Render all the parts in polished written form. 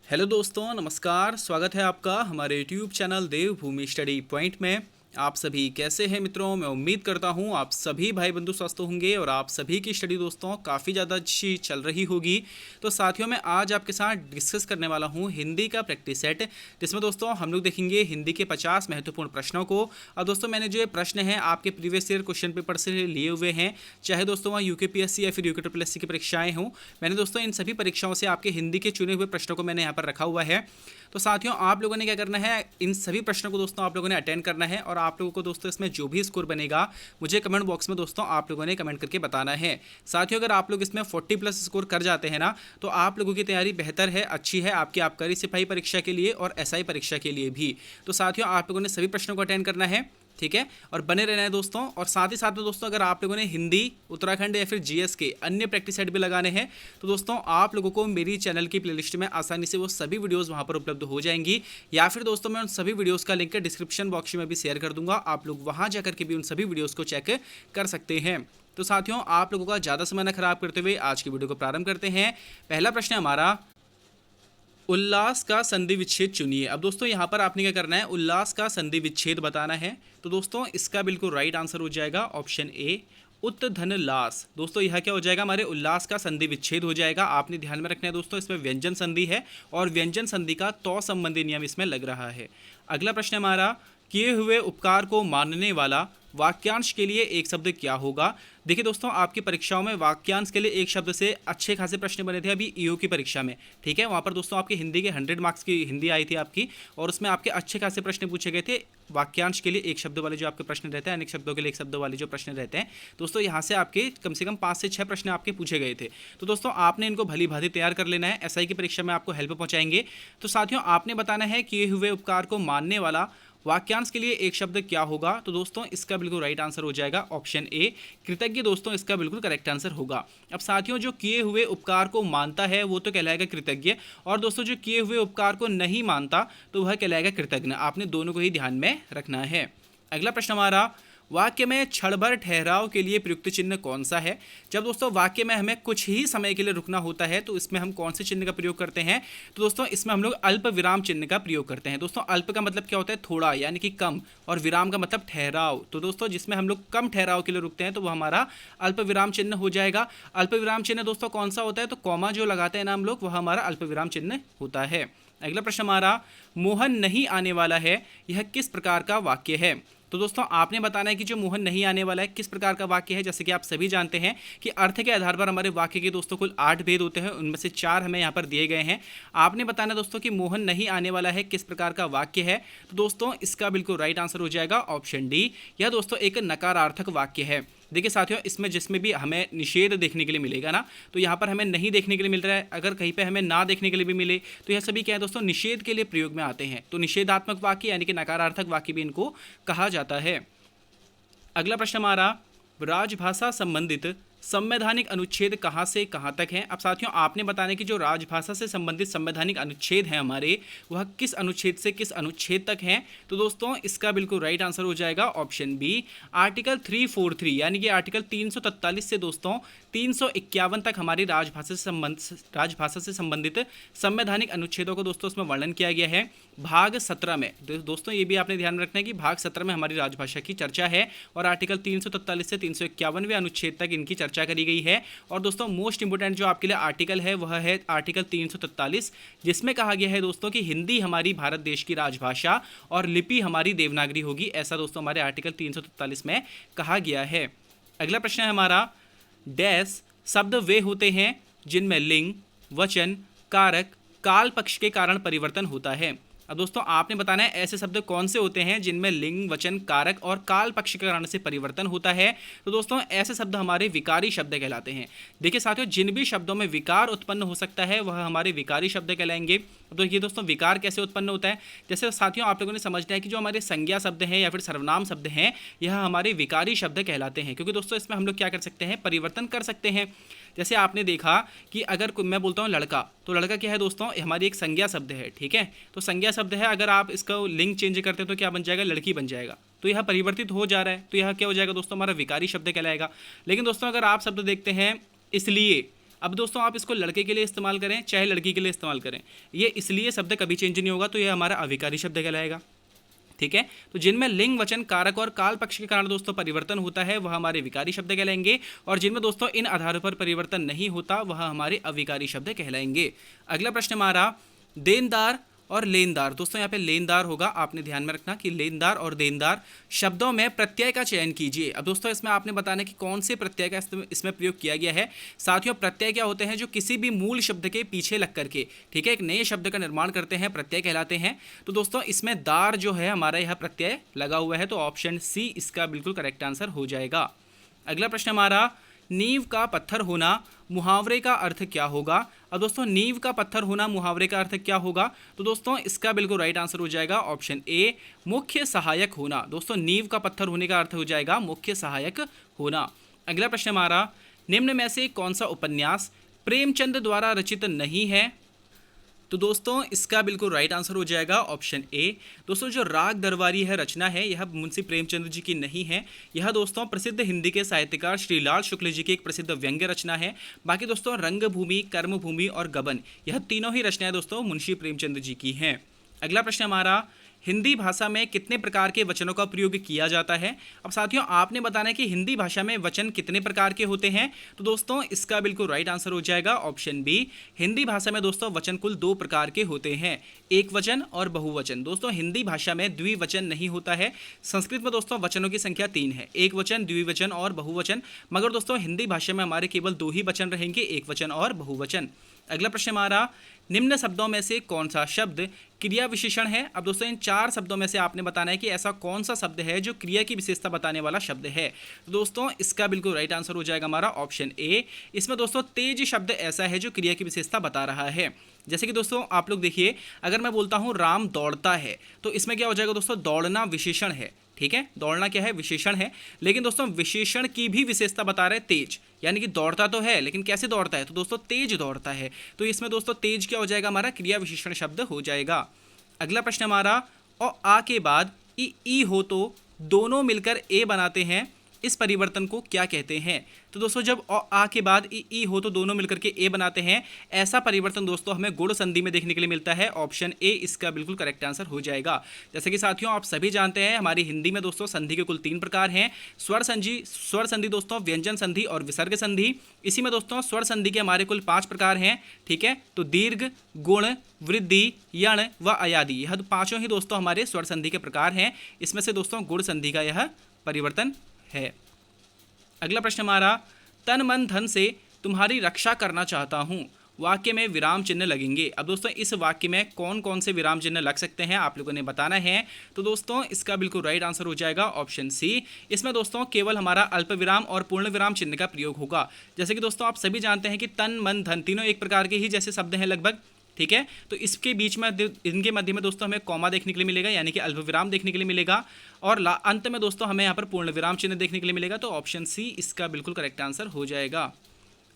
Hello दोस्तों, नमस्कार। स्वागत है आपका हमारे यूट्यूब चैनल देवभूमि स्टडी पॉइंट में। आप सभी कैसे हैं मित्रों? मैं उम्मीद करता हूं आप सभी भाई बंधु स्वस्थ होंगे और आप सभी की स्टडी दोस्तों काफ़ी ज़्यादा अच्छी चल रही होगी। तो साथियों, मैं आज आपके साथ डिस्कस करने वाला हूं हिंदी का प्रैक्टिस सेट, जिसमें दोस्तों हम लोग देखेंगे हिंदी के 50 महत्वपूर्ण प्रश्नों को। और दोस्तों मैंने जो ये प्रश्न हैं आपके प्रीवियस ईयर क्वेश्चन पेपर से लिए हुए हैं, चाहे दोस्तों वहाँ यूकेपीएससी या फिर यूके की परीक्षाएं हों। मैंने दोस्तों इन सभी परीक्षाओं से आपके हिंदी के चुने हुए प्रश्नों को मैंने यहाँ पर रखा हुआ है। तो साथियों, आप लोगों ने क्या करना है, इन सभी प्रश्नों को दोस्तों आप लोगों ने अटेंड करना है और आप लोगों को दोस्तों इसमें जो भी स्कोर बनेगा मुझे कमेंट बॉक्स में दोस्तों आप लोगों ने कमेंट करके बताना है। साथियों, अगर आप लोग इसमें 40+ स्कोर कर जाते हैं ना, तो आप लोगों की तैयारी बेहतर है, अच्छी है आपकी आबकारी सिपाही परीक्षा के लिए और एसआई परीक्षा के लिए भी। तो साथियों, आप लोगों ने सभी प्रश्नों को अटेंड करना है, ठीक है, और बने रहना है दोस्तों। और साथ ही साथ में दोस्तों अगर आप लोगों ने हिंदी, उत्तराखंड या फिर जीएस के अन्य प्रैक्टिस सेट भी लगाने हैं, तो दोस्तों आप लोगों को मेरी चैनल की प्लेलिस्ट में आसानी से वो सभी वीडियोस वहां पर उपलब्ध हो जाएंगी, या फिर दोस्तों मैं उन सभी वीडियोस का लिंक डिस्क्रिप्शन बॉक्स में भी शेयर कर दूंगा। आप लोग वहां जाकर के भी उन सभी वीडियोज़ को चेक कर सकते हैं। तो साथियों, आप लोगों का ज़्यादा समय न खराब करते हुए आज की वीडियो को प्रारंभ करते हैं। पहला प्रश्न है हमारा, उल्लास का संधि विच्छेद चुनिए। अब दोस्तों यहाँ पर आपने क्या करना है, उल्लास का संधि विच्छेद बताना है। तो दोस्तों इसका बिल्कुल राइट आंसर हो जाएगा ऑप्शन ए, उत्धनलास। दोस्तों यह क्या हो जाएगा, हमारे उल्लास का संधि विच्छेद हो जाएगा। आपने ध्यान में रखना है दोस्तों, इसमें व्यंजन संधि है और व्यंजन संधि का तो संबंधी नियम इसमें लग रहा है। अगला प्रश्न हमारा, किए हुए उपकार को मानने वाला वाक्यांश के लिए एक शब्द क्या होगा। देखिए दोस्तों, आपकी परीक्षाओं में वाक्यांश के लिए एक शब्द से अच्छे खासे प्रश्न बने थे अभी ईओ की परीक्षा में, ठीक है। वहाँ पर दोस्तों आपकी हिंदी के 100 मार्क्स की हिंदी आई थी आपकी, और उसमें आपके अच्छे खासे प्रश्न पूछे गए थे वाक्यांश के लिए एक शब्द वाले जो आपके प्रश्न रहते हैं, अनेक शब्दों के लिए एक शब्द वाले जो प्रश्न रहते हैं दोस्तों, यहाँ से आपके कम से कम 5 से 6 प्रश्न आपके पूछे गए थे। तो दोस्तों आपने इनको भली भांति तैयार कर लेना है, एसआई की परीक्षा में आपको हेल्प पहुँचाएंगे। तो साथियों, आपने बताना है किए हुए उपकार को मानने वाला वाक्यांश के लिए एक शब्द क्या होगा। तो दोस्तों इसका बिल्कुल राइट आंसर हो जाएगा ऑप्शन ए, कृतज्ञ। दोस्तों इसका बिल्कुल करेक्ट आंसर होगा। अब साथियों, जो किए हुए उपकार को मानता है वो तो कहलाएगा कृतज्ञ, और दोस्तों जो किए हुए उपकार को नहीं मानता तो वह कहलाएगा कृतज्ञ। आपने दोनों को ही ध्यान में रखना है। अगला प्रश्न हमारा, वाक्य में क्षण भर ठहराव के लिए प्रयुक्त चिन्ह कौन सा है। जब दोस्तों वाक्य में हमें कुछ ही समय के लिए रुकना होता है तो इसमें हम कौन से चिन्ह का प्रयोग करते हैं। तो दोस्तों इसमें हम लोग अल्प विराम चिन्ह का प्रयोग करते हैं। दोस्तों अल्प का मतलब क्या होता है, थोड़ा यानी कि कम, और विराम का मतलब ठहराव। तो दोस्तों जिसमें हम लोग कम ठहराव के लिए रुकते हैं तो वो हमारा अल्प विराम चिन्ह हो जाएगा। अल्प विराम चिन्ह दोस्तों कौन सा होता है, तो कॉमा जो लगाते हैं ना हम लोग, वह हमारा अल्प विराम चिन्ह होता है। अगला प्रश्न हमारा, मोहन नहीं आने वाला है, यह किस प्रकार का वाक्य है। तो दोस्तों आपने बताना है कि जो मोहन नहीं आने वाला है किस प्रकार का वाक्य है। जैसे कि आप सभी जानते हैं कि अर्थ के आधार पर हमारे वाक्य के दोस्तों कुल 8 भेद होते हैं, उनमें से 4 हमें यहाँ पर दिए गए हैं। आपने बताना दोस्तों कि मोहन नहीं आने वाला है किस प्रकार का वाक्य है। तो दोस्तों इसका बिल्कुल राइट आंसर हो जाएगा ऑप्शन डी, यह दोस्तों एक नकारार्थक वाक्य है। देखिए साथियों, इसमें जिसमें भी हमें निषेध देखने के लिए मिलेगा ना, तो यहाँ पर हमें नहीं देखने के लिए मिल रहा है। अगर कहीं पे हमें ना देखने के लिए भी मिले तो यह सभी क्या है दोस्तों, निषेध के लिए प्रयोग में आते हैं। तो निषेधात्मक वाक्य यानी कि नकारार्थक वाक्य भी इनको कहा जाता है। अगला प्रश्न हमारा, राजभाषा संबंधित संवैधानिक अनुच्छेद कहाँ से कहाँ तक हैं। अब साथियों आपने बताना है कि जो राजभाषा से संबंधित संवैधानिक अनुच्छेद हैं हमारे, वह किस अनुच्छेद से किस अनुच्छेद तक हैं। तो दोस्तों इसका बिल्कुल राइट आंसर हो जाएगा ऑप्शन बी, आर्टिकल 343 यानी कि आर्टिकल 343 से दोस्तों 351 तक हमारी राजभाषा से संबंधित संवैधानिक अनुच्छेदों को दोस्तों उसमें वर्णन किया गया है। भाग 17 में दोस्तों ये भी आपने ध्यान में रखना है कि भाग 17 में हमारी राजभाषा की चर्चा है और आर्टिकल 343 से 351वें अनुच्छेद तक इनकी चर्चा करी गई है। और दोस्तों मोस्ट इंपोर्टेंट जो आपके लिए आर्टिकल है वह है आर्टिकल 343, जिसमें कहा गया है दोस्तों कि हिंदी हमारी भारत देश की राजभाषा और लिपि हमारी देवनागरी होगी। ऐसा दोस्तों हमारे आर्टिकल 343 में कहा गया है। अगला प्रश्न है हमारा, डैश शब्द वे होते हैं जिनमें लिंग, वचन, कारक, काल पक्ष के कारण परिवर्तन होता है। अब दोस्तों आपने बताना है ऐसे शब्द कौन से होते हैं जिनमें लिंग, वचन, कारक और काल पक्ष के कारण से परिवर्तन होता है। तो दोस्तों ऐसे शब्द हमारे विकारी शब्द कहलाते हैं। देखिए साथियों, जिन भी शब्दों में विकार उत्पन्न हो सकता है वह हमारे विकारी शब्द कहलाएंगे। तो ये दोस्तों विकार कैसे उत्पन्न होता है, जैसे साथियों आप लोगों ने समझना है कि जो हमारे संज्ञा शब्द हैं या फिर सर्वनाम शब्द हैं यह हमारे विकारी शब्द कहलाते हैं, क्योंकि दोस्तों इसमें हम लोग क्या कर सकते हैं, परिवर्तन कर सकते हैं। जैसे आपने देखा कि अगर मैं बोलता हूँ लड़का, तो लड़का क्या है दोस्तों, हमारी एक संज्ञा शब्द है, ठीक है। तो संज्ञा शब्द है, अगर आप इसका लिंग चेंज करते हैं तो क्या बन जाएगा, लड़की बन जाएगा। तो यह परिवर्तित हो जा रहा है, तो यह क्या हो जाएगा दोस्तों, हमारा विकारी शब्द कहलाएगा। लेकिन दोस्तों अगर आप शब्द देखते हैं इसलिए, अब दोस्तों आप इसको लड़के के लिए इस्तेमाल करें चाहे लड़की के लिए इस्तेमाल करें, ये इसलिए शब्द कभी चेंज नहीं होगा, तो ये हमारा अविकारी शब्द कहलाएगा। ठीक है, तो जिनमें लिंग, वचन, कारक और काल पक्ष के कारण दोस्तों परिवर्तन होता है वह हमारे विकारी शब्द कहलाएंगे, और जिनमें दोस्तों इन आधारों पर परिवर्तन नहीं होता वह हमारे अविकारी शब्द कहलाएंगे। अगला प्रश्न हमारा देनदार और लेनदार। दोस्तों यहाँ पे लेनदार होगा, आपने ध्यान में रखना कि लेनदार और देनदार शब्दों में प्रत्यय का चयन कीजिए। अब दोस्तों इसमें आपने बताना कि कौन से प्रत्यय का इसमें प्रयोग किया गया है। साथियों प्रत्यय क्या होते हैं, जो किसी भी मूल शब्द के पीछे लग करके, ठीक है, एक नए शब्द का निर्माण करते हैं, प्रत्यय कहलाते हैं। तो दोस्तों इसमें दार जो है हमारा यह प्रत्यय लगा हुआ है, तो ऑप्शन सी इसका बिल्कुल करेक्ट आंसर हो जाएगा। अगला प्रश्न हमारा नींव का पत्थर होना मुहावरे का अर्थ क्या होगा। अब दोस्तों नींव का पत्थर होना मुहावरे का अर्थ क्या होगा, तो दोस्तों इसका बिल्कुल राइट आंसर हो जाएगा ऑप्शन ए मुख्य सहायक होना। दोस्तों नींव का पत्थर होने का अर्थ हो जाएगा मुख्य सहायक होना। अगला प्रश्न हमारा निम्न में से कौन सा उपन्यास प्रेमचंद द्वारा रचित नहीं है, तो दोस्तों इसका बिल्कुल राइट आंसर हो जाएगा ऑप्शन ए। दोस्तों जो राग दरबारी है रचना है यह मुंशी प्रेमचंद जी की नहीं है, यह दोस्तों प्रसिद्ध हिंदी के साहित्यकार श्री लाल शुक्ल जी की एक प्रसिद्ध व्यंग्य रचना है। बाकी दोस्तों रंगभूमि, कर्मभूमि और गबन यह तीनों ही रचनाएं दोस्तों मुंशी प्रेमचंद जी की हैं। अगला प्रश्न हमारा हिंदी भाषा में कितने प्रकार के वचनों का प्रयोग किया जाता है। अब साथियों आपने बताना है कि हिंदी भाषा में वचन कितने प्रकार के होते हैं, तो दोस्तों इसका बिल्कुल राइट आंसर हो जाएगा ऑप्शन बी। हिंदी भाषा में दोस्तों वचन कुल 2 प्रकार के होते हैं, एक वचन और बहुवचन। दोस्तों हिंदी भाषा में द्विवचन नहीं होता है। संस्कृत में दोस्तों वचनों की संख्या 3 है, एक वचन, द्विवचन और बहुवचन, मगर दोस्तों हिंदी भाषा में हमारे केवल 2 ही वचन रहेंगे, एक वचन और बहुवचन। अगला प्रश्न हमारा निम्न शब्दों में से कौन सा शब्द क्रिया विशेषण है। अब दोस्तों इन 4 शब्दों में से आपने बताना है कि ऐसा कौन सा शब्द है जो क्रिया की विशेषता बताने वाला शब्द है। तो दोस्तों इसका बिल्कुल राइट आंसर हो जाएगा हमारा ऑप्शन ए। इसमें दोस्तों तेज शब्द ऐसा है जो क्रिया की विशेषता बता रहा है। जैसे कि दोस्तों आप लोग देखिए, अगर मैं बोलता हूँ राम दौड़ता है, तो इसमें क्या हो जाएगा दोस्तों, दौड़ना विशेषण है। ठीक है, दौड़ना क्या है, विशेषण है, लेकिन दोस्तों विशेषण की भी विशेषता बता रहे तेज, यानी कि दौड़ता तो है लेकिन कैसे दौड़ता है, तो दोस्तों तेज दौड़ता है। तो इसमें दोस्तों तेज क्या हो जाएगा, हमारा क्रिया विशेषण शब्द हो जाएगा। अगला प्रश्न हमारा और आ के बाद ई हो तो दोनों मिलकर ए बनाते हैं, इस परिवर्तन को क्या कहते हैं। तो दोस्तों जब आ के बाद ई हो तो दोनों मिलकर के ए बनाते हैं, ऐसा परिवर्तन दोस्तों हमें गुण संधि में देखने के लिए मिलता है, ऑप्शन ए इसका बिल्कुल करेक्ट आंसर हो जाएगा। जैसे कि साथियों आप सभी जानते हैं हमारी हिंदी में दोस्तों संधि के कुल 3 प्रकार हैं, स्वर संधि दोस्तों, व्यंजन संधि और विसर्ग संधि। इसी में दोस्तों स्वर संधि के हमारे कुल 5 प्रकार हैं। ठीक है, तो दीर्घ, गुण, वृद्धि, यण व अयादि, यह 5 ही दोस्तों हमारे स्वर संधि के प्रकार हैं। इसमें से दोस्तों गुण संधि का यह परिवर्तन है। अगला प्रश्न हमारा तन मन धन से तुम्हारी रक्षा करना चाहता हूँ, वाक्य में विराम चिन्ह लगेंगे। अब दोस्तों इस वाक्य में कौन कौन से विराम चिन्ह लग सकते हैं आप लोगों ने बताना है। तो दोस्तों इसका बिल्कुल राइट आंसर हो जाएगा ऑप्शन सी। इसमें दोस्तों केवल हमारा अल्प विराम और पूर्ण विराम चिन्ह का प्रयोग होगा। जैसे कि दोस्तों आप सभी जानते हैं कि तन मन धन तीनों एक प्रकार के ही जैसे शब्द हैं लगभग। ठीक है, तो इसके बीच में इनके मध्य में दोस्तों हमें कॉमा देखने के लिए मिलेगा, यानी कि अल्प विराम देखने के लिए मिलेगा, और अंत में दोस्तों हमें यहाँ पर पूर्ण विराम चिन्ह देखने के लिए मिलेगा। तो ऑप्शन सी इसका बिल्कुल करेक्ट आंसर हो जाएगा।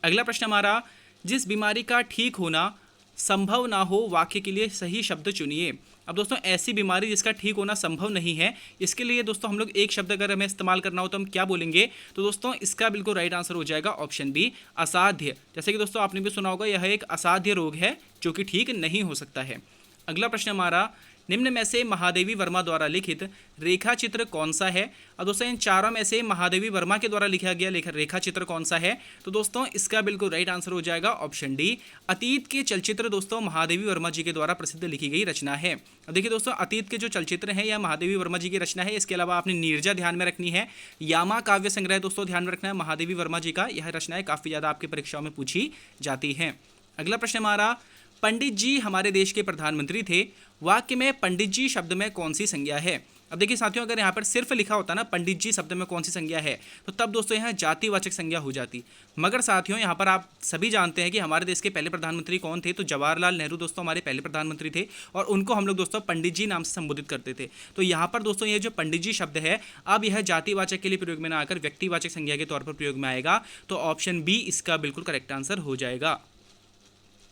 अगला प्रश्न हमारा जिस बीमारी का ठीक होना संभव ना हो, वाक्य के लिए सही शब्द चुनिए। अब दोस्तों ऐसी बीमारी जिसका ठीक होना संभव नहीं है, इसके लिए दोस्तों हम लोग एक शब्द अगर हमें इस्तेमाल करना हो तो हम क्या बोलेंगे, तो दोस्तों इसका बिल्कुल राइट आंसर हो जाएगा ऑप्शन बी असाध्य। जैसे कि दोस्तों आपने भी सुना होगा यह एक असाध्य रोग है जो कि ठीक नहीं हो सकता है। अगला प्रश्न हमारा निम्न में से महादेवी वर्मा द्वारा लिखित रेखा चित्र कौन सा है। और दोस्तों इन चारों में से महादेवी वर्मा के द्वारा लिखा गया रेखा चित्र कौन सा है, तो दोस्तों इसका बिल्कुल राइट आंसर हो जाएगा ऑप्शन डी अतीत के चलचित्र दोस्तों महादेवी वर्मा जी के द्वारा प्रसिद्ध लिखी गई रचना है। अब देखिए दोस्तों अतीत के जो चलचित्र हैं यह महादेवी वर्मा जी की रचना है। इसके अलावा आपने नीरजा ध्यान में रखनी है, यामा काव्य संग्रह दोस्तों ध्यान में रखना है, महादेवी वर्मा जी का यह रचनाएं काफ़ी ज़्यादा आपकी परीक्षाओं में पूछी जाती हैं। अगला प्रश्न हमारा पंडित जी हमारे देश के प्रधानमंत्री थे, वाक्य में पंडित जी शब्द में कौन सी संज्ञा है। अब देखिए साथियों अगर यहाँ पर सिर्फ लिखा होता ना पंडित जी शब्द में कौन सी संज्ञा है, तो तब दोस्तों यहाँ जातिवाचक संज्ञा हो जाती। मगर साथियों यहाँ पर आप सभी जानते हैं कि हमारे देश के पहले प्रधानमंत्री कौन थे, तो जवाहरलाल नेहरू दोस्तों हमारे पहले प्रधानमंत्री थे, और उनको हम लोग दोस्तों पंडित जी नाम से संबोधित करते थे। तो यहाँ पर दोस्तों ये जो पंडित जी शब्द है अब यह जातिवाचक के लिए प्रयोग में ना आकर व्यक्तिवाचक संज्ञा के तौर पर प्रयोग में आएगा। तो ऑप्शन बी इसका बिल्कुल करेक्ट आंसर हो जाएगा।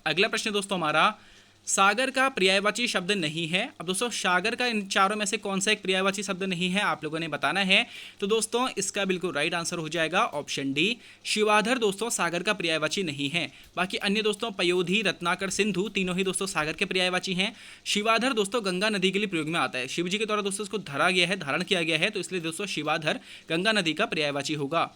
अगला प्रश्न दोस्तों हमारा सागर का पर्यायवाची शब्द नहीं है। अब दोस्तों सागर का इन चारों में से कौन सा एक पर्यायवाची शब्द नहीं है आप लोगों ने बताना है। तो दोस्तों इसका बिल्कुल राइट आंसर हो जाएगा ऑप्शन डी, शिवाधर दोस्तों सागर का पर्यायवाची नहीं है। बाकी अन्य दोस्तों पयोधी, रत्नाकर, सिंधु तीनों ही दोस्तों सागर के पर्यायवाची हैं। शिवाधर दोस्तों गंगा नदी के लिए प्रयोग में आता है, शिव जी के द्वारा दोस्तों इसको धरा गया है, धारण किया गया है, तो इसलिए दोस्तों शिवाधर गंगा नदी का पर्यायवाची होगा।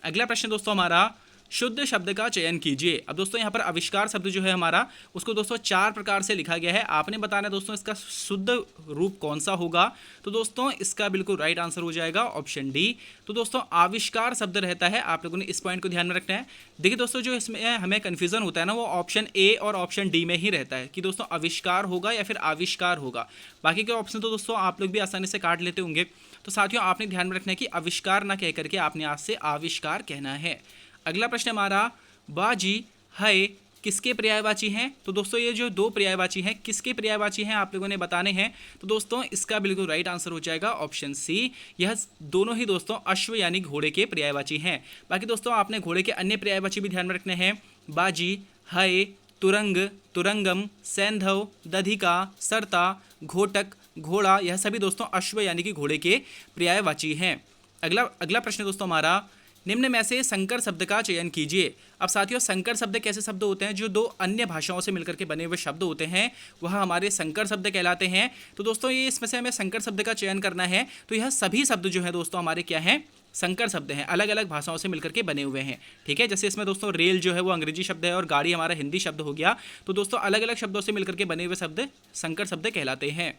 अगला प्रश्न दोस्तों हमारा, शुद्ध शब्द का चयन कीजिए। अब दोस्तों यहाँ पर आविष्कार शब्द जो है हमारा, उसको दोस्तों 4 प्रकार से लिखा गया है। आपने बताना है दोस्तों इसका शुद्ध रूप कौन सा होगा। तो दोस्तों इसका बिल्कुल राइट आंसर हो जाएगा ऑप्शन डी। तो दोस्तों आविष्कार शब्द रहता है, आप लोगों ने इस पॉइंट को ध्यान में रखना है। देखिए दोस्तों जो इसमें हमें कन्फ्यूजन होता है ना, वो ऑप्शन ए और ऑप्शन डी में ही रहता है कि दोस्तों आविष्कार होगा या फिर आविष्कार होगा। बाकी के ऑप्शन तो दोस्तों आप लोग भी आसानी से काट लेते होंगे। तो साथियों आपने ध्यान में रखना है कि आविष्कार ना कह करके आपने आज से आविष्कार कहना है। अगला प्रश्न हमारा, बाजी, है किसके पर्यायवाची हैं। तो दोस्तों ये जो 2 पर्यायवाची हैं किसके पर्यायवाची हैं आप लोगों ने बताने हैं। तो दोस्तों इसका बिल्कुल राइट आंसर हो जाएगा ऑप्शन सी, यह दोनों ही दोस्तों अश्व यानी घोड़े के पर्यायवाची हैं। बाकी दोस्तों आपने घोड़े के अन्य पर्यायवाची भी ध्यान में रखने हैं, बाजी, है, तुरंग, तुरंगम, सैंधव, दधिका, सरता, घोटक, घोड़ा, यह सभी दोस्तों अश्व यानी कि घोड़े के पर्यायवाची हैं। अगला प्रश्न दोस्तों हमारा, निम्न में से संकर शब्द का चयन कीजिए। अब साथियों संकर शब्द कैसे शब्द होते हैं, जो 2 अन्य भाषाओं से मिलकर के बने हुए शब्द होते हैं, वह हमारे संकर शब्द कहलाते हैं। तो दोस्तों ये इसमें से हमें संकर शब्द का चयन करना है। तो यह सभी शब्द जो है दोस्तों हमारे क्या हैं, संकर शब्द हैं, अलग अलग भाषाओं से मिलकर के बने हुए हैं। ठीक है, जैसे इसमें दोस्तों रेल जो है वो अंग्रेजी शब्द है और गाड़ी हमारा हिंदी शब्द हो गया। तो दोस्तों अलग अलग शब्दों से मिलकर के बने हुए शब्द संकर शब्द कहलाते हैं।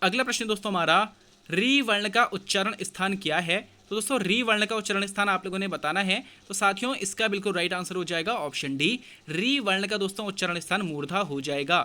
अगला प्रश्न दोस्तों हमारा, री वर्ण का उच्चारण स्थान क्या है। तो दोस्तों री वर्ण का उच्चारण स्थान आप लोगों ने बताना है। तो साथियों इसका बिल्कुल राइट आंसर हो जाएगा ऑप्शन डी, री वर्ण का दोस्तों उच्चारण स्थान मूर्धा हो जाएगा।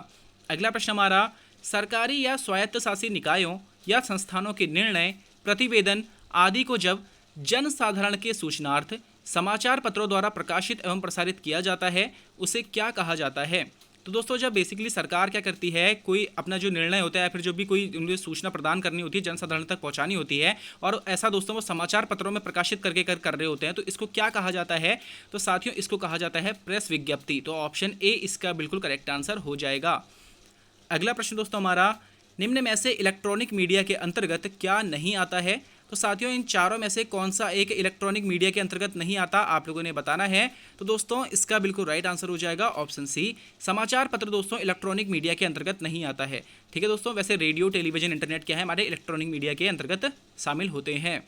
अगला प्रश्न हमारा, सरकारी या स्वायत्त शासी निकायों या संस्थानों के निर्णय, प्रतिवेदन आदि को जब जन साधारण के सूचनार्थ समाचार पत्रों द्वारा प्रकाशित एवं प्रसारित किया जाता है, उसे क्या कहा जाता है। तो दोस्तों जब बेसिकली सरकार क्या करती है, कोई अपना जो निर्णय होता है या फिर जो भी कोई उन्हें सूचना प्रदान करनी होती है, जनसाधारण तक पहुंचानी होती है, और ऐसा दोस्तों वो समाचार पत्रों में प्रकाशित करके कर रहे होते हैं, तो इसको क्या कहा जाता है। तो साथियों इसको कहा जाता है प्रेस विज्ञप्ति। तो ऑप्शन ए इसका बिल्कुल करेक्ट आंसर हो जाएगा। अगला प्रश्न दोस्तों हमारा, निम्न में से इलेक्ट्रॉनिक मीडिया के अंतर्गत क्या नहीं आता है। तो साथियों इन चारों में से कौन सा एक इलेक्ट्रॉनिक मीडिया के अंतर्गत नहीं आता आप लोगों ने बताना है। तो दोस्तों इसका बिल्कुल राइट आंसर हो जाएगा ऑप्शन सी, समाचार पत्र दोस्तों इलेक्ट्रॉनिक मीडिया के अंतर्गत नहीं आता है। ठीक है दोस्तों, वैसे रेडियो, टेलीविजन, इंटरनेट क्या है हमारे इलेक्ट्रॉनिक मीडिया के अंतर्गत शामिल होते हैं।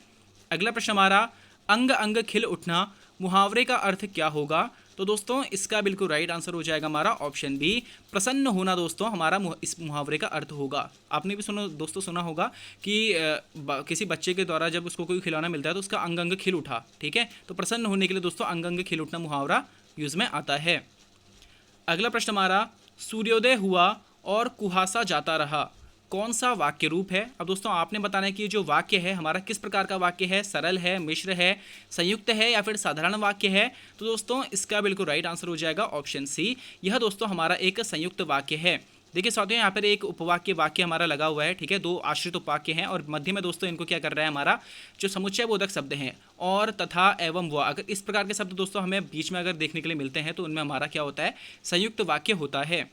अगला प्रश्न हमारा, अंग अंग खिल उठना मुहावरे का अर्थ क्या होगा। तो दोस्तों इसका बिल्कुल राइट आंसर हो जाएगा हमारा ऑप्शन बी, प्रसन्न होना दोस्तों हमारा इस मुहावरे का अर्थ होगा। आपने भी दोस्तों सुना होगा कि किसी बच्चे के द्वारा जब उसको कोई खिलौना मिलता है तो उसका अंग अंग खिल उठा। ठीक है, तो प्रसन्न होने के लिए दोस्तों अंग अंग खिल उठना मुहावरा यूज में आता है। अगला प्रश्न हमारा, सूर्योदय हुआ और कुहासा जाता रहा, कौन सा वाक्य रूप है। अब दोस्तों आपने बताना है कि ये जो वाक्य है हमारा किस प्रकार का वाक्य है, सरल है, मिश्र है, संयुक्त है या फिर साधारण वाक्य है। तो दोस्तों इसका बिल्कुल राइट आंसर हो जाएगा ऑप्शन सी, यह दोस्तों हमारा एक संयुक्त वाक्य है। देखिए साथियों यहाँ पर एक उपवाक्य वाक्य हमारा लगा हुआ है। ठीक है, 2 आश्रित उपवाक्य हैं और मध्य में दोस्तों इनको क्या कर रहा है हमारा जो समुच्चय बोधक शब्द हैं, और, तथा, एवं, व। अगर इस प्रकार के शब्द दोस्तों हमें बीच में अगर देखने के लिए मिलते हैं तो उनमें हमारा क्या होता है, संयुक्त वाक्य होता है।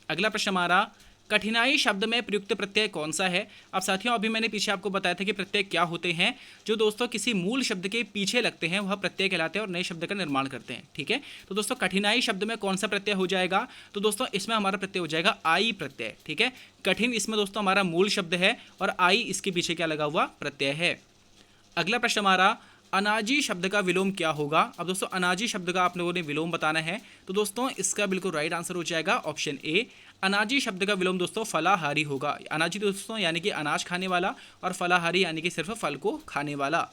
अगला प्रश्न हमारा, कठिनाई शब्द में प्रयुक्त प्रत्यय कौन सा है। अब साथियों अभी मैंने पीछे आपको बताया था कि प्रत्यय क्या होते हैं, जो दोस्तों किसी मूल शब्द के पीछे लगते हैं वह प्रत्यय कहलाते हैं और नए शब्द का निर्माण करते हैं। ठीक है, तो दोस्तों कठिनाई शब्द में कौन सा प्रत्यय हो जाएगा। तो दोस्तों इसमें हमारा प्रत्यय हो जाएगा आई प्रत्यय। ठीक है, कठिन इसमें दोस्तों हमारा मूल शब्द है और आई इसके पीछे क्या लगा हुआ प्रत्यय है। अगला प्रश्न हमारा, अनाजी शब्द का विलोम क्या होगा। अब दोस्तों अनाजी शब्द का आप लोगों ने विलोम बताना है। तो दोस्तों इसका बिल्कुल राइट आंसर हो जाएगा ऑप्शन ए, अनाजी शब्द का विलोम दोस्तों फलाहारी होगा। अनाजी दोस्तों यानी कि अनाज खाने वाला और फलाहारी यानी कि सिर्फ फल को खाने वाला।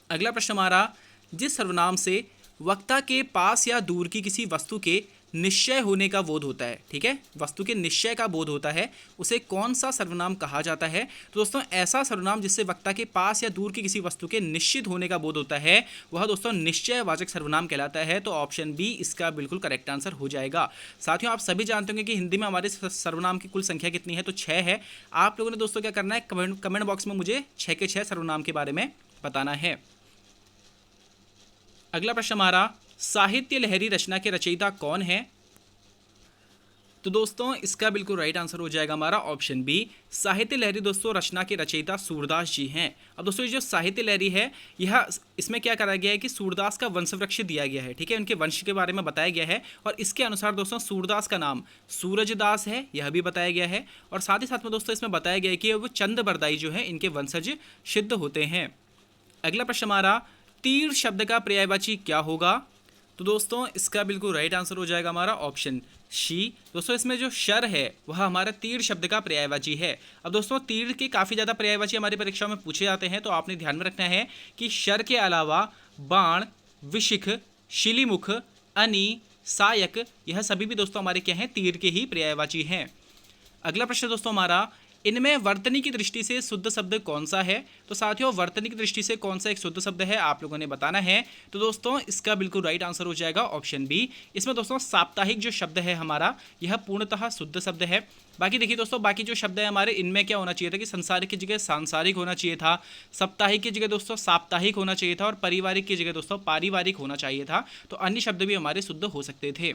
अगला प्रश्न हमारा, जिस सर्वनाम से वक्ता के पास या दूर की किसी वस्तु के निश्चय होने का बोध होता है, ठीक है, वस्तु के निश्चय का बोध होता है, उसे कौन सा सर्वनाम कहा जाता है। तो दोस्तों ऐसा सर्वनाम जिससे वक्ता के पास या दूर की किसी वस्तु के निश्चित होने का बोध होता है वह दोस्तों निश्चयवाचक सर्वनाम कहलाता है। तो ऑप्शन बी इसका बिल्कुल करेक्ट आंसर हो जाएगा। साथियों आप सभी जानते होंगे कि हिंदी में हमारे सर्वनाम की कुल संख्या कितनी है, तो 6 है। आप लोगों ने दोस्तों क्या करना है, कमेंट बॉक्स में मुझे 6 के 6 सर्वनाम के बारे में बताना है। अगला प्रश्न हमारा, साहित्य लहरी रचना के रचयिता कौन है। तो दोस्तों इसका बिल्कुल राइट आंसर हो जाएगा हमारा ऑप्शन बी, साहित्य लहरी दोस्तों रचना के रचयिता सूरदास जी हैं। अब दोस्तों ये जो साहित्य लहरी है यह इसमें क्या करा गया है कि सूरदास का वंश वृक्ष दिया गया है, ठीक है, उनके वंश के बारे में बताया गया है और इसके अनुसार दोस्तों सूरदास का नाम सूरजदास है, यह भी बताया गया है। और साथ ही साथ में दोस्तों इसमें बताया गया है कि वो चंद बरदाई जो है इनके वंशज सिद्ध होते हैं। अगला प्रश्न हमारा, तीर शब्द का पर्यायवाची क्या होगा? तो दोस्तों इसका बिल्कुल राइट आंसर हो जाएगा हमारा ऑप्शन शी। दोस्तों इसमें जो शर है वह हमारा तीर शब्द का पर्यायवाची है। अब दोस्तों तीर के काफ़ी ज़्यादा पर्यायवाची हमारी परीक्षा में पूछे जाते हैं, तो आपने ध्यान में रखना है कि शर के अलावा बाण, विशिख, शिलीमुख, अनी, सायक, यह सभी भी दोस्तों हमारे क्या हैं, तीर के ही पर्यायवाची हैं। अगला प्रश्न दोस्तों हमारा, इनमें वर्तनी की दृष्टि से शुद्ध शब्द कौन सा है? तो साथियों वर्तनी की दृष्टि से कौन सा एक शुद्ध शब्द है आप लोगों ने बताना है। तो दोस्तों इसका बिल्कुल राइट आंसर हो जाएगा ऑप्शन बी। इसमें दोस्तों साप्ताहिक जो शब्द है हमारा यह पूर्णतः शुद्ध शब्द है। बाकी देखिए दोस्तों बाकी जो शब्द है हमारे इनमें क्या होना चाहिए था कि संसारिक की जगह सांसारिक होना चाहिए था, साप्ताहिक की जगह दोस्तों साप्ताहिक होना चाहिए था और पारिवारिक की जगह दोस्तों पारिवारिक होना चाहिए था। तो अन्य शब्द भी हमारे शुद्ध हो सकते थे।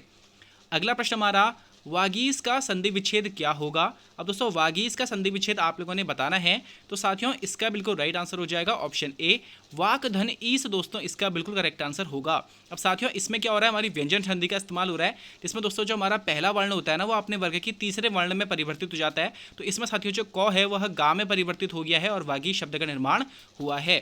अगला प्रश्न हमारा, वागीश का संधि विच्छेद क्या होगा? अब दोस्तों वागीश का संधि विच्छेद आप लोगों ने बताना है। तो साथियों इसका बिल्कुल राइट आंसर हो जाएगा ऑप्शन ए, वाक धन ईस दोस्तों इसका बिल्कुल करेक्ट आंसर होगा। अब साथियों इसमें क्या हो रहा है, हमारी व्यंजन संधि का इस्तेमाल हो रहा है, जिसमें दोस्तों जो हमारा पहला वर्ण होता है ना वो अपने वर्ग की तीसरे वर्ण में परिवर्तित हो जाता है। तो इसमें साथियों जो क है वह गा में परिवर्तित हो गया है और वागीश शब्द का निर्माण हुआ है।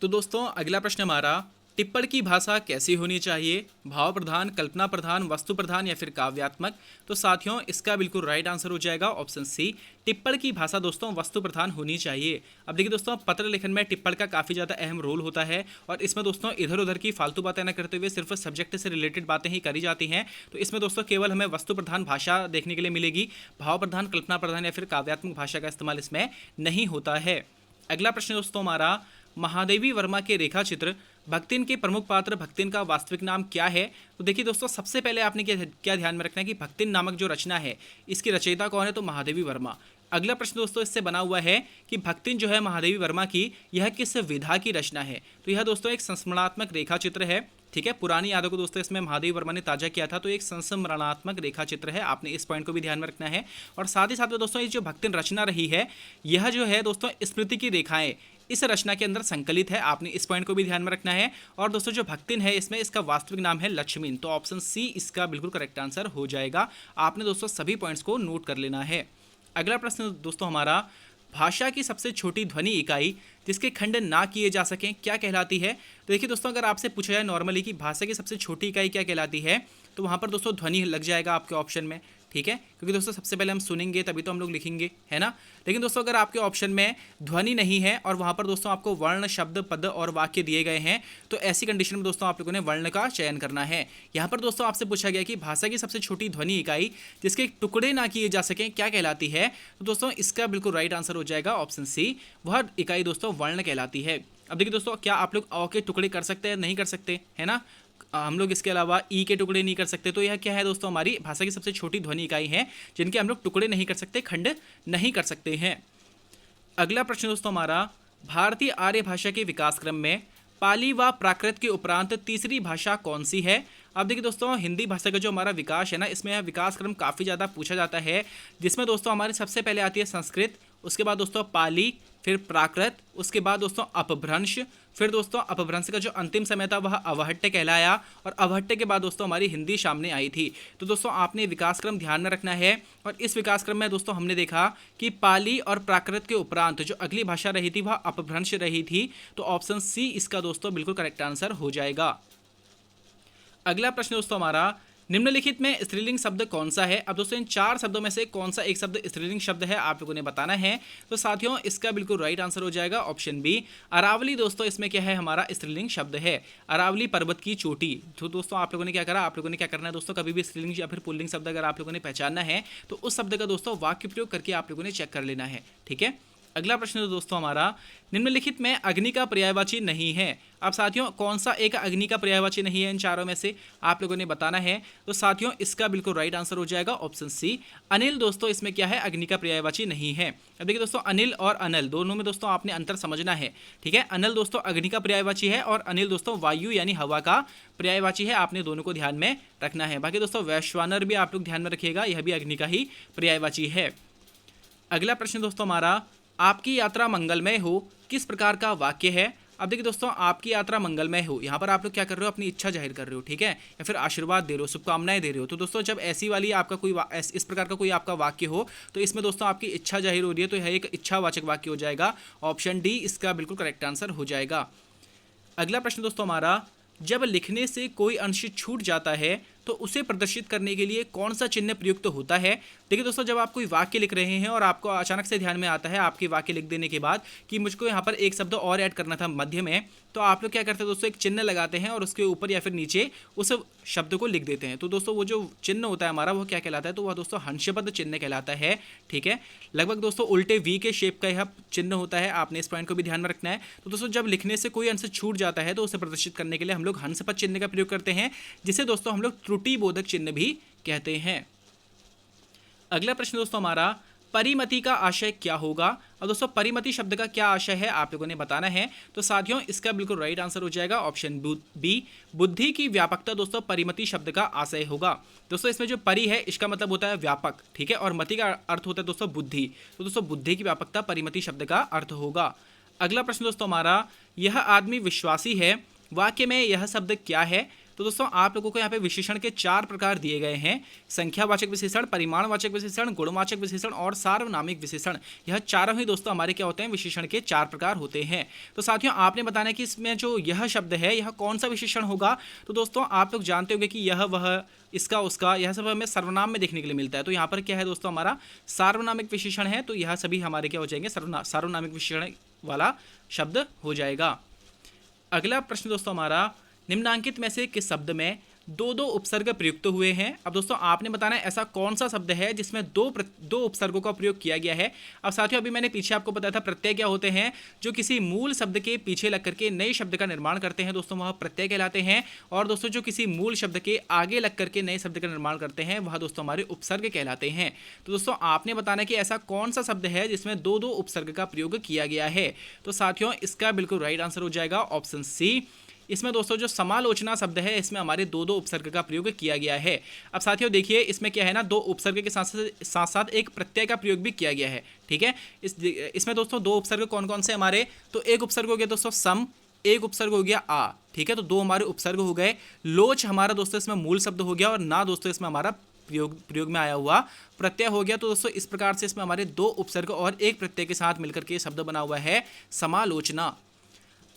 तो दोस्तों अगला प्रश्न हमारा, टिप्पण की भाषा कैसी होनी चाहिए? भाव प्रधान, कल्पना प्रधान, वस्तु प्रधान या फिर काव्यात्मक? तो साथियों इसका बिल्कुल राइट आंसर हो जाएगा ऑप्शन सी, टिप्पण की भाषा दोस्तों वस्तु प्रधान होनी चाहिए। अब देखिए दोस्तों पत्र लेखन में टिप्पण का काफ़ी ज़्यादा अहम रोल होता है और इसमें दोस्तों इधर उधर की फालतू बातें न करते हुए सिर्फ सब्जेक्ट से रिलेटेड बातें ही करी जाती हैं। तो इसमें दोस्तों केवल हमें वस्तु प्रधान भाषा देखने के लिए मिलेगी, भाव प्रधान, कल्पना प्रधान या फिर काव्यात्मक भाषा का इस्तेमाल इसमें नहीं होता है। अगला प्रश्न दोस्तों हमारा, महादेवी वर्मा के रेखा चित्र भक्तिन के प्रमुख पात्र भक्तिन का वास्तविक नाम क्या है? तो देखिए दोस्तों सबसे पहले आपने क्या ध्यान में रखना है कि भक्तिन नामक जो रचना है इसकी रचयिता कौन है? तो महादेवी वर्मा। अगला प्रश्न दोस्तों इससे बना हुआ है कि भक्तिन जो है महादेवी वर्मा की यह किस विधा की रचना है? तो यह दोस्तों एक संस्मरणात्मक रेखा चित्र है, ठीक है, पुरानी यादों को दोस्तों इसमें महादेवी वर्मा ने ताजा किया था, तो एक संस्मरणात्मक रेखा चित्र है, आपने इस पॉइंट को भी ध्यान में रखना है। और साथ ही साथ में दोस्तों ये जो भक्तिन रचना रही है यह जो है दोस्तों स्मृति की रेखाएं इस रचना के अंदर संकलित है, आपने इस पॉइंट को भी ध्यान में रखना है। और दोस्तों जो भक्तिन है इसमें इसका वास्तविक नाम है लक्ष्मीन, तो ऑप्शन सी इसका बिल्कुल करेक्ट आंसर हो जाएगा। आपने दोस्तों सभी पॉइंट्स को नोट कर लेना है। अगला प्रश्न दोस्तों हमारा, भाषा की सबसे छोटी ध्वनि इकाई जिसके खंड ना किए जा सकें क्या कहलाती है? तो देखिए दोस्तों अगर आपसे पूछा जाए नॉर्मली कि भाषा की सबसे छोटी इकाई क्या कहलाती है, तो वहाँ पर दोस्तों ध्वनि लग जाएगा आपके ऑप्शन में, ठीक है, क्योंकि दोस्तों सबसे पहले हम सुनेंगे तभी तो हम लोग लिखेंगे, है ना। लेकिन दोस्तों अगर आपके ऑप्शन में ध्वनि नहीं है और वहाँ पर दोस्तों आपको वर्ण, शब्द, पद और वाक्य दिए गए हैं, तो ऐसी कंडीशन में दोस्तों आप लोगों ने वर्ण का चयन करना है। यहाँ पर दोस्तों आपसे पूछा गया कि भाषा की सबसे छोटी ध्वनि इकाई जिसके टुकड़े ना किए जा सकें क्या कहलाती है? तो दोस्तों इसका बिल्कुल राइट आंसर हो जाएगा ऑप्शन सी, वह इकाई दोस्तों वर्ण कहलाती है। अब देखिए दोस्तों क्या आप लोग अ के टुकड़े कर सकते हैं? नहीं कर सकते, है ना। हम लोग इसके अलावा ई के टुकड़े नहीं कर सकते, तो यह क्या है दोस्तों हमारी भाषा की सबसे छोटी ध्वनि इकाई है जिनके हम लोग टुकड़े नहीं कर सकते, खंड नहीं कर सकते हैं। अगला प्रश्न दोस्तों हमारा, भारतीय आर्य भाषा के विकास क्रम में पाली व प्राकृत के उपरांत तीसरी भाषा कौन सी है? अब देखिए दोस्तों हिंदी भाषा का जो हमारा विकास है ना, इसमें यह विकास क्रम काफ़ी ज़्यादा पूछा जाता है, जिसमें दोस्तों हमारे सबसे पहले आती है संस्कृत, उसके बाद दोस्तों पाली, फिर प्राकृत, उसके बाद दोस्तों अपभ्रंश, फिर दोस्तों अपभ्रंश का जो अंतिम समय था वह अवहट्ट कहलाया और अवहट्ट के बाद दोस्तों हमारी हिंदी सामने आई थी। तो दोस्तों आपने विकास क्रम ध्यान में रखना है और इस विकास क्रम में दोस्तों हमने देखा कि पाली और प्राकृत के उपरांत जो अगली भाषा रही थी वह अपभ्रंश रही थी, तो ऑप्शन सी इसका दोस्तों बिल्कुल करेक्ट आंसर हो जाएगा। अगला प्रश्न दोस्तों हमारा, निम्नलिखित में स्त्रीलिंग शब्द कौन सा है? अब दोस्तों इन चार शब्दों में से कौन सा एक शब्द स्त्रीलिंग शब्द है आप लोगों ने बताना है। तो साथियों इसका बिल्कुल राइट आंसर हो जाएगा ऑप्शन बी, अरावली दोस्तों इसमें क्या है हमारा स्त्रीलिंग शब्द है, अरावली पर्वत की चोटी। तो दोस्तों आप लोगों ने क्या करा, आप लोगों ने क्या करना है दोस्तों, कभी भी स्त्रीलिंग या फिर पुल्लिंग शब्द अगर आप लोगों ने पहचानना है तो उस शब्द का दोस्तों वाक्य प्रयोग करके आप लोगों ने चेक कर लेना है, ठीक है। अगला प्रश्न है दोस्तों हमारा, निम्नलिखित में अग्नि का पर्यायवाची नहीं है। अब साथियों कौन सा एक अग्नि का पर्यायवाची नहीं है इन चारों में से आप लोगों ने बताना है। तो साथियों इसका बिल्कुल राइट आंसर हो जाएगा ऑप्शन सी, अनिल। दोस्तों इसमें क्या है, अग्नि का पर्यायवाची नहीं है। अब देखिए दोस्तों, अनिल और अनल दोनों में दोस्तों आपने अंतर समझना है, ठीक है। अनल दोस्तों अग्नि का पर्यायवाची है और अनिल दोस्तों वायु यानी हवा का पर्यायवाची है। आपने दोनों को ध्यान में रखना है। बाकी दोस्तों वैश्वानर भी आप लोग ध्यान में रखिएगा, यह भी अग्नि का ही पर्यायवाची है। अगला प्रश्न दोस्तों हमारा, आपकी यात्रा मंगलमय हो किस प्रकार का वाक्य है। अब देखिए दोस्तों, आपकी यात्रा मंगलमय हो, यहाँ पर आप लोग क्या कर रहे हो, अपनी इच्छा जाहिर कर रहे हो, ठीक है, या फिर आशीर्वाद दे रहे हो, शुभकामनाएं दे रहे हो। तो दोस्तों जब ऐसी वाली आपका कोई इस प्रकार का कोई आपका वाक्य हो तो इसमें दोस्तों आपकी इच्छा जाहिर हो रही है, तो यह एक इच्छावाचक वाक्य हो जाएगा। ऑप्शन डी इसका बिल्कुल करेक्ट आंसर हो जाएगा। अगला प्रश्न दोस्तों हमारा, जब लिखने से कोई अंश छूट जाता है तो उसे प्रदर्शित करने के लिए कौन सा चिन्ह प्रयुक्त होता है। देखिए दोस्तों, जब आप कोई वाक्य लिख रहे हैं और आपको अचानक से ध्यान में आता है आपके वाक्य लिख देने के बाद कि मुझको यहाँ पर एक शब्द और ऐड करना था मध्य में, तो आप लोग क्या करते हैं दोस्तों, एक चिन्ह लगाते हैं और उसके ऊपर या फिर नीचे उस शब्द को लिख देते हैं। तो दोस्तों वो जो चिन्ह होता है हमारा वो क्या कहलाता है, तो वह दोस्तों हंसपद चिन्ह कहलाता है, ठीक है। लगभग दोस्तों उल्टे वी के शेप का यह चिन्ह होता है, आपने इस पॉइंट को भी ध्यान में रखना है। तो दोस्तों जब लिखने से कोई अंश छूट जाता है तो उसे प्रदर्शित करने के लिए हम लोग हंसपद चिन्ह का प्रयोग करते हैं, जिसे दोस्तों हम लोग त्रुटि बोधक चिन्ह भी कहते हैं। अगला प्रश्न दोस्तों हमारा, परिमति का आशय क्या होगा। अब दोस्तों परिमति शब्द का क्या आशय है आप लोगों ने बताना है। तो साथियों इसका बिल्कुल राइट आंसर हो जाएगा ऑप्शन बी, बुद्धि की व्यापकता दोस्तों परिमति शब्द का आशय होगा। दोस्तों इसमें जो परि है इसका मतलब होता है व्यापक, ठीक है, और मति का अर्थ होता है दोस्तों बुद्धि। तो दोस्तों बुद्धि की व्यापकता परिमति शब्द का अर्थ होगा। अगला प्रश्न दोस्तों हमारा, यह आदमी विश्वासी है, वाक्य में यह शब्द क्या है। तो दोस्तों आप लोगों को यहाँ पे विशेषण के 4 प्रकार दिए गए हैं, संख्यावाचक विशेषण, परिमाणवाचक विशेषण, गुणवाचक विशेषण और सार्वनामिक विशेषण। यह चारों ही दोस्तों हमारे क्या होते हैं, विशेषण के 4 प्रकार होते हैं। तो साथियों आपने बताना है कि इसमें जो यह शब्द है यह कौन सा विशेषण होगा। तो दोस्तों आप लोग जानते होंगे कि यह वह इसका उसका यह सब हमें सर्वनाम में देखने के लिए मिलता है। तो यहाँ पर क्या है दोस्तों, हमारा सार्वनामिक विशेषण है, तो यह सभी हमारे क्या हो जाएंगे, सार्वनामिक विशेषण वाला शब्द हो जाएगा। अगला प्रश्न दोस्तों हमारा, निम्नांकित में से किस शब्द में दो उपसर्ग प्रयुक्त हुए हैं। अब दोस्तों आपने बताना है ऐसा कौन सा शब्द है जिसमें दो उपसर्गों का प्रयोग किया गया है। अब साथियों अभी मैंने पीछे आपको बताया था प्रत्यय क्या होते हैं, जो किसी मूल शब्द के पीछे लग करके नए शब्द का निर्माण करते हैं दोस्तों, वह प्रत्यय कहलाते हैं। और दोस्तों जो किसी मूल शब्द के आगे लग करके नए शब्द का निर्माण करते हैं वह दोस्तों हमारे उपसर्ग कहलाते हैं। तो दोस्तों आपने बताना है कि ऐसा कौन सा शब्द है जिसमें दो उपसर्ग का प्रयोग किया गया है। तो साथियों इसका बिल्कुल राइट आंसर हो जाएगा ऑप्शन सी। इसमें दोस्तों जो समालोचना शब्द है इसमें हमारे दो उपसर्ग का प्रयोग किया गया है। अब साथियों देखिए इसमें क्या है ना, दो उपसर्ग के साथ साथ एक प्रत्यय का प्रयोग भी किया गया है, ठीक है। इसमें दोस्तों दो उपसर्ग कौन कौन से हमारे, तो एक उपसर्ग हो गया दोस्तों सम, एक उपसर्ग हो गया आ, ठीक है। तो दो हमारे उपसर्ग हो गए। लोच हमारा दोस्तों इसमें मूल शब्द हो गया और ना दोस्तों इसमें हमारा प्रयोग में आया हुआ प्रत्यय हो गया। तो दोस्तों इस प्रकार से इसमें हमारे दो उपसर्ग और एक प्रत्यय के साथ मिलकर के शब्द बना हुआ है समालोचना।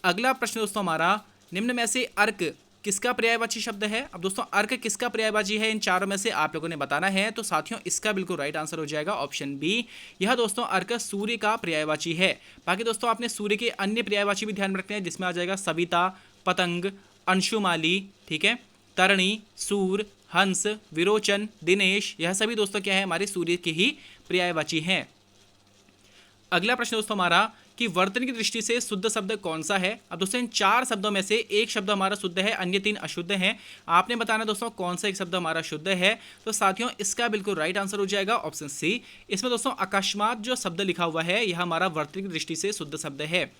अगला प्रश्न दोस्तों हमारा, निम्न में से अर्क किसका पर्यायवाची शब्द है। अब दोस्तों अर्क किसका पर्यायवाची है, इन चारों में से आप लोगों ने बताना है। तो साथियों इसका बिल्कुल राइट आंसर हो जाएगा ऑप्शन बी। यह दोस्तों अर्क सूर्य का पर्यायवाची है। बाकी दोस्तों आपने सूर्य के अन्य पर्यायवाची भी ध्यान में रखते हैं, जिसमें आ जाएगा सविता, पतंग, अंशुमाली, ठीक है, तरणी, सूर, हंस, विरोचन, दिनेश, यह सभी दोस्तों क्या है, हमारे सूर्य के ही पर्यायवाची हैं। अगला प्रश्न दोस्तों हमारा, कि वर्तन की दृष्टि से शुद्ध शब्द कौन सा है। अब दोस्तों इन 4 शब्दों में से एक शब्द हमारा शुद्ध है, अन्य 3 अशुद्ध हैं। आपने बताना दोस्तों कौन सा एक शब्द हमारा शुद्ध है। तो साथियों इसका बिल्कुल राइट आंसर हो जाएगा ऑप्शन सी। इसमें दोस्तों अकस्मात जो शब्द लिखा हुआ है यह हमारा वर्तन की दृष्टि से शुद्ध शब्द है।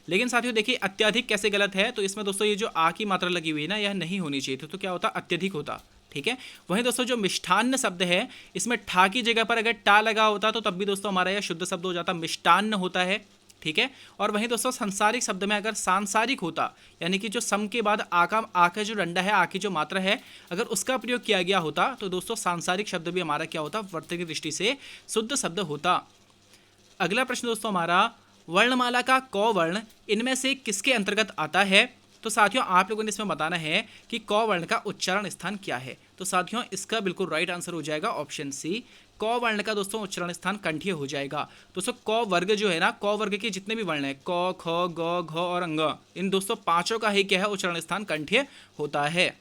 लेकिन साथियों देखिए अत्यधिक कैसे गलत है, तो इसमें दोस्तों ये जो आ की मात्रा लगी हुई है ना, यह नहीं होनी चाहिए थी, तो क्या होता, अत्यधिक होता, ठीक है। वहीं दोस्तों जो मिष्ठान्न शब्द है इसमें ठा की जगह पर अगर टा लगा होता तो तब भी दोस्तों हमारा यह शुद्ध शब्द हो जाता, मिष्टान्न होता है, ठीक है। और वहीं दोस्तों सांसारिक शब्द में अगर सांसारिक होता, यानी कि जो सम के बाद आ का जो डंडा है, आ की जो मात्रा है, अगर उसका प्रयोग किया गया होता तो दोस्तों सांसारिक शब्द भी हमारा क्या होता, वर्तन की दृष्टि से शुद्ध शब्द होता। अगला प्रश्न दोस्तों हमारा, वर्णमाला का क वर्ण इनमें से किसके अंतर्गत आता है। तो साथियों आप लोगों ने इसमें बताना है कि क वर्ण का उच्चारण स्थान क्या है। तो साथियों इसका बिल्कुल राइट आंसर हो जाएगा ऑप्शन सी। क वर्ण का दोस्तों उच्चारण स्थान कंठीय हो जाएगा। दोस्तों क वर्ग जो है ना, क वर्ग के जितने भी वर्ण हैं, क, ख, ग, घ और अंग, इन दोस्तों पांचों का ही क्या है, उच्चारण स्थान कंठीय होता है।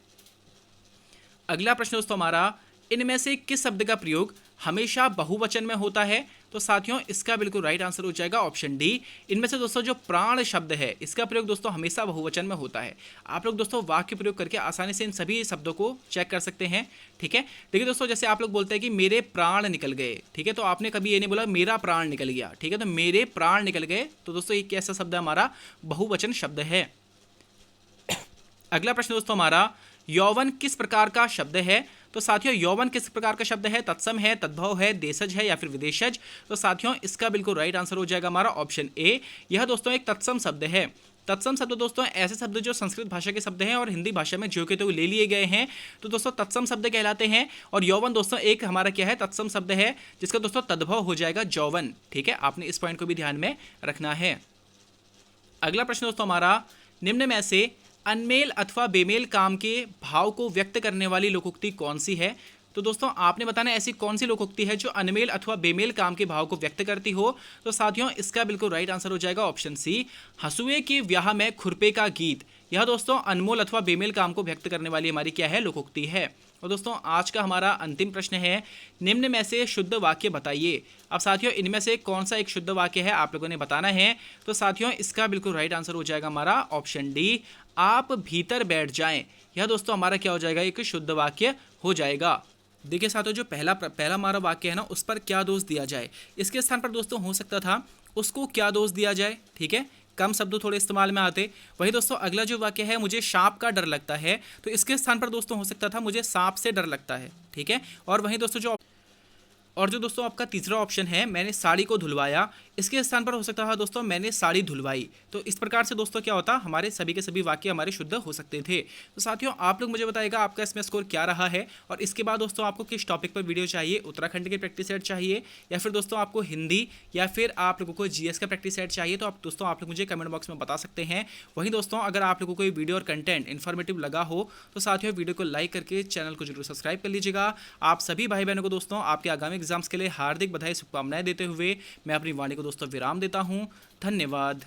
अगला प्रश्न दोस्तों हमारा, इनमें से किस शब्द का प्रयोग हमेशा बहुवचन में होता है। तो साथियों इसका बिल्कुल राइट आंसर हो जाएगा ऑप्शन डी। इनमें से दोस्तों जो प्राण शब्द है इसका प्रयोग दोस्तों हमेशा बहुवचन में होता है। आप लोग दोस्तों वाक्य प्रयोग करके आसानी से इन सभी शब्दों को चेक कर सकते हैं। ठीक है, देखिए दोस्तों जैसे आप लोग बोलते हैं कि मेरे प्राण निकल गए, ठीक है, तो आपने कभी ये नहीं बोला मेरा प्राण निकल गया, ठीक है, तो मेरे प्राण निकल गए, तो दोस्तों ये कैसा शब्द है, हमारा बहुवचन शब्द है। अगला प्रश्न दोस्तों हमारा, यौवन किस प्रकार का शब्द है? तो साथियों यौवन किस प्रकार का शब्द है? तत्सम है, तद्भव है, देशज है या फिर विदेशज? तो साथियों इसका बिल्कुल राइट आंसर हो जाएगा हमारा ऑप्शन ए। यह दोस्तों एक तत्सम शब्द है। तत्सम शब्द दोस्तों ऐसे शब्द जो संस्कृत भाषा के शब्द हैं और हिंदी भाषा में ज्यों के त्यों ले लिए गए हैं, तो दोस्तों तत्सम शब्द कहलाते हैं। और यौवन दोस्तों एक हमारा क्या है, तत्सम शब्द है, जिसका दोस्तों तद्भव हो जाएगा यौवन। ठीक है, आपने इस पॉइंट को भी ध्यान में रखना है। अगला प्रश्न दोस्तों हमारा, निम्न में से अनमेल अथवा बेमेल काम के भाव को व्यक्त करने वाली लोकोक्ति कौन सी है? तो दोस्तों आपने बताना ऐसी कौन सी लोकोक्ति है जो अनमेल अथवा बेमेल काम के भाव को व्यक्त करती हो। तो साथियों इसका बिल्कुल राइट आंसर हो जाएगा ऑप्शन सी, हंसुए के ब्याह में खुरपे का गीत। यह दोस्तों अनमोल अथवा बेमेल काम को व्यक्त करने वाली हमारी क्या है, लोकोक्ति है। और दोस्तों आज का हमारा अंतिम प्रश्न है, निम्न में से शुद्ध वाक्य बताइए। अब साथियों इनमें से कौन सा एक शुद्ध वाक्य है आप लोगों ने बताना है। तो साथियों इसका बिल्कुल राइट आंसर हो जाएगा हमारा ऑप्शन डी, आप भीतर बैठ जाएं। यह दोस्तों हमारा क्या हो जाएगा, एक शुद्ध वाक्य हो जाएगा। देखिए साथियों जो पहला हमारा वाक्य है ना, उस पर क्या दोष दिया जाए, इसके स्थान पर दोस्तों हो सकता था उसको क्या दोष दिया जाए। ठीक है, कम शब्द थोड़े इस्तेमाल में आते। वही दोस्तों अगला जो वाक्य है, मुझे सांप का डर लगता है, तो इसके स्थान पर दोस्तों हो सकता था मुझे सांप से डर लगता है। ठीक है, और वहीं दोस्तों जो दोस्तों आपका तीसरा ऑप्शन है, मैंने साड़ी को धुलवाया, इसके स्थान पर हो सकता था दोस्तों मैंने साड़ी धुलवाई। तो इस प्रकार से दोस्तों क्या होता, हमारे सभी के सभी वाक्य हमारे शुद्ध हो सकते थे। तो साथियों आप लोग मुझे बताइएगा आपका इसमें स्कोर क्या रहा है, और इसके बाद दोस्तों आपको किस टॉपिक पर वीडियो चाहिए, उत्तराखंड के प्रैक्टिस सेट चाहिए या फिर दोस्तों आपको हिंदी या फिर आप लोगों को जीएस का प्रैक्टिस सेट चाहिए, तो आप दोस्तों आप लोग मुझे कमेंट बॉक्स में बता सकते हैं। वहीं दोस्तों अगर आप लोगों को कोई वीडियो और कंटेंट इन्फॉर्मेटिव लगा हो तो साथियों वीडियो को लाइक करके चैनल को जरूर सब्सक्राइब कर लीजिएगा। आप सभी भाई बहनों को दोस्तों आपके आगामी एग्जाम्स के लिए हार्दिक बधाई शुभकामनाएं देते हुए मैं अपनी वाणी को दोस्तों विराम देता हूं। धन्यवाद।